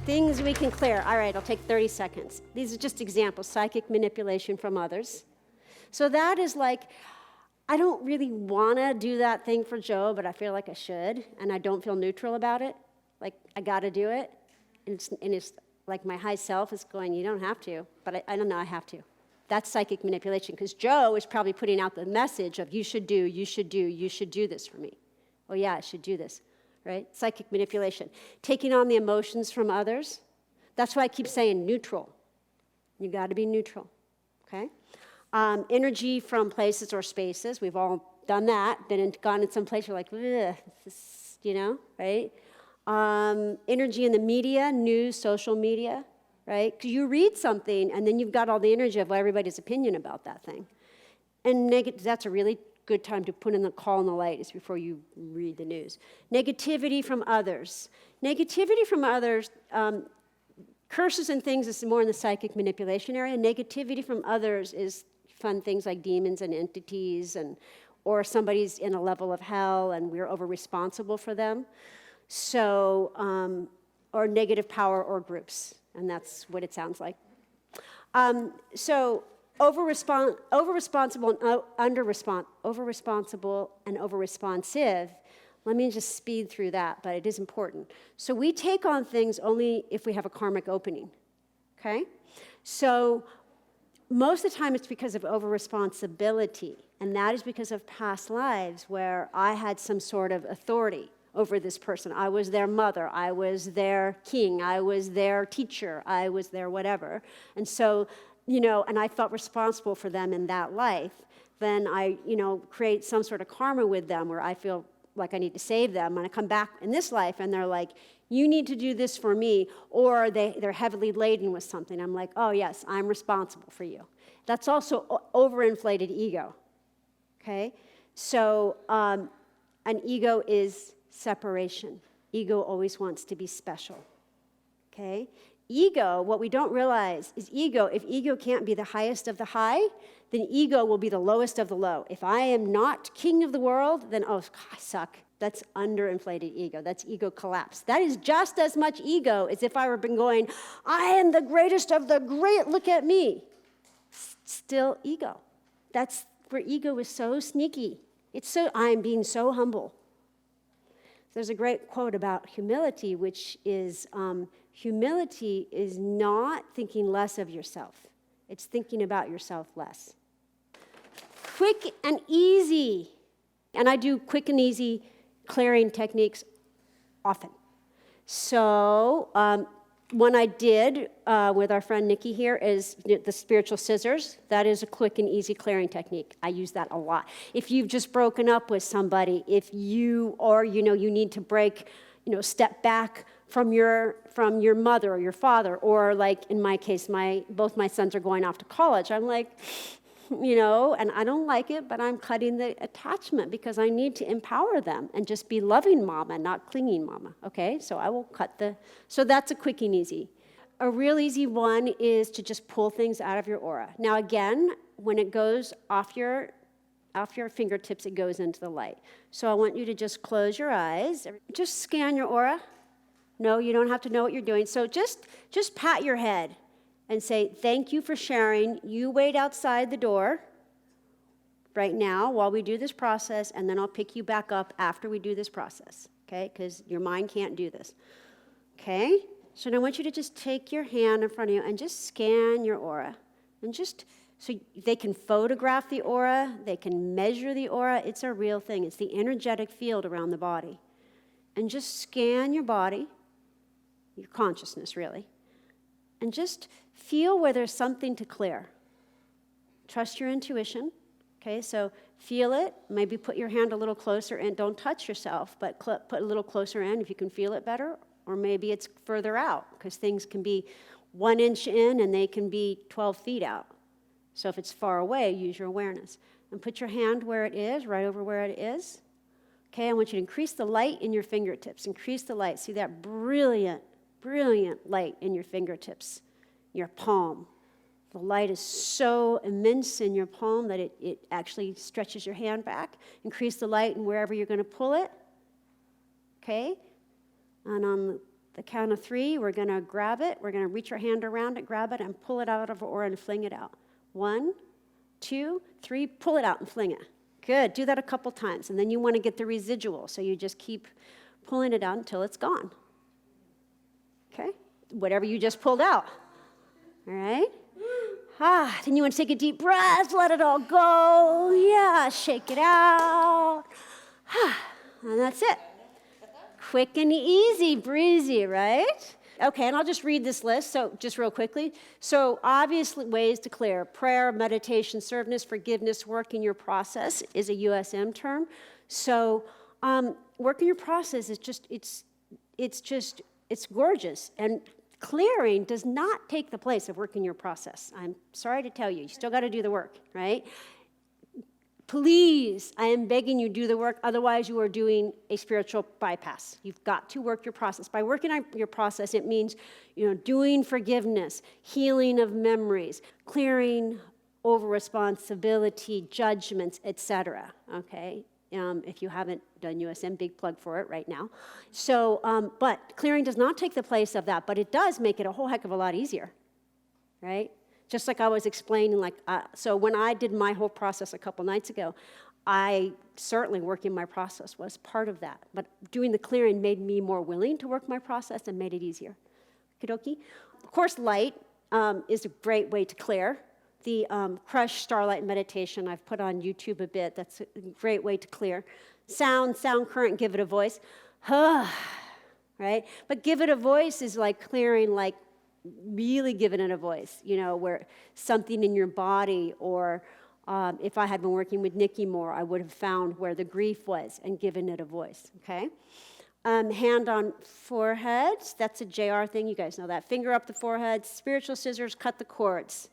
Things we can clear. All right, I'll take 30 seconds. These are just examples. Psychic manipulation from others. So that is like, I don't really want to do that thing for Joe, but I feel like I should, and I don't feel neutral about it. Like, I got to do it. And it's like my high self is going, you don't have to, but I don't know, I have to. That's psychic manipulation, because Joe is probably putting out the message of you should do this for me. Oh yeah, I should do this, right? Psychic manipulation. Taking on the emotions from others. That's why I keep saying neutral. You got to be neutral, okay? Energy from places or spaces. We've all done that. Gone in some place, you're like, this, right? Energy in the media, news, social media, right? Because you read something, and then you've got all the energy of everybody's opinion about that thing. And that's a really good time to put in the call and the light is before you read the news. Negativity from others. Negativity from others, curses and things is more in the psychic manipulation area. Negativity from others is fun things like demons and entities, or somebody's in a level of hell and we're over-responsible for them. So, or negative power or groups, and that's what it sounds like. So over-responsible and over-responsible and over-responsive, let me just speed through that, but it is important. So we take on things only if we have a karmic opening, okay? So most of the time it's because of over-responsibility, and that is because of past lives where I had some sort of authority over this person. I was their mother, I was their king, I was their teacher, I was their whatever. And so, and I felt responsible for them in that life. Then I, create some sort of karma with them where I feel like I need to save them. And I come back in this life and they're like, you need to do this for me, or they're heavily laden with something. I'm like, oh yes, I'm responsible for you. That's also overinflated ego, okay? So an ego is separation. Ego always wants to be special, okay? Ego, what we don't realize is ego, if ego can't be the highest of the high, then ego will be the lowest of the low. If I am not king of the world, then, oh, I suck. That's underinflated ego. That's ego collapse. That is just as much ego as if I were been going, I am the greatest of the great, look at me. Still ego. That's where ego is so sneaky. I'm being so humble. There's a great quote about humility, which is, humility is not thinking less of yourself. It's thinking about yourself less. Quick and easy. And I do quick and easy clearing techniques often. So one I did with our friend Nikki here is the spiritual scissors. That is a quick and easy clearing technique. I use that a lot. If you've just broken up with somebody, if you need to break, step back from your mother or your father, or like in my case, both my sons are going off to college. I'm like, and I don't like it, but I'm cutting the attachment because I need to empower them and just be loving mama, not clinging mama, okay? So I will so that's a quick and easy. A real easy one is to just pull things out of your aura. Now again, when it goes off your fingertips, it goes into the light. So I want you to just close your eyes. Just scan your aura. No, you don't have to know what you're doing. So just pat your head and say, thank you for sharing. You wait outside the door right now while we do this process, and then I'll pick you back up after we do this process, okay? Because your mind can't do this, okay? So now I want you to just take your hand in front of you and just scan your aura. And so they can photograph the aura, they can measure the aura. It's a real thing. It's the energetic field around the body. And just scan your body, your consciousness really, and just feel where there's something to clear. Trust your intuition, okay? So feel it. Maybe put your hand a little closer and don't touch yourself, but put a little closer in if you can feel it better, or maybe it's further out because things can be 1 inch in and they can be 12 feet out. So if it's far away, use your awareness. And put your hand where it is, right over where it is. Okay, I want you to increase the light in your fingertips. Increase the light. See that brilliant light in your fingertips, your palm. The light is so immense in your palm that it actually stretches your hand back. Increase the light in wherever you're going to pull it. Okay? And on The count of 3, we're going to grab it. We're going to reach our hand around it, grab it, and pull it out of our aura and fling it out. 1, 2, 3, pull it out and fling it. Good. Do that a couple times. And then you want to get the residual. So you just keep pulling it out until it's gone. Okay? Whatever you just pulled out. All right? Then you want to take a deep breath, let it all go. Yeah, shake it out. And that's it. Quick and easy, breezy, right? Okay, and I'll just read this list, so just real quickly. So obviously ways to clear. Prayer, meditation, service, forgiveness, work in your process is a USM term. So work in your process is just, it's gorgeous. And clearing does not take the place of work in your process. I'm sorry to tell you, you still got to do the work, right? Please, I am begging you, do the work. Otherwise, you are doing a spiritual bypass. You've got to work your process. By working on your process, it means, doing forgiveness, healing of memories, clearing over responsibility, judgments, etc. Okay? If you haven't done USM, big plug for it right now. So, but clearing does not take the place of that, but it does make it a whole heck of a lot easier, right? Just like I was explaining, so when I did my whole process a couple nights ago, I certainly working my process was part of that. But doing the clearing made me more willing to work my process and made it easier. Okie-dokie. Of course, light is a great way to clear. The Crush Starlight Meditation I've put on YouTube a bit. That's a great way to clear. Sound current, give it a voice. Right? But give it a voice is like clearing, like really giving it a voice, where something in your body, or if I had been working with Nikki more, I would have found where the grief was and given it a voice, okay? Hand on forehead, that's a JR thing, you guys know that. Finger up the forehead, spiritual scissors, cut the cords.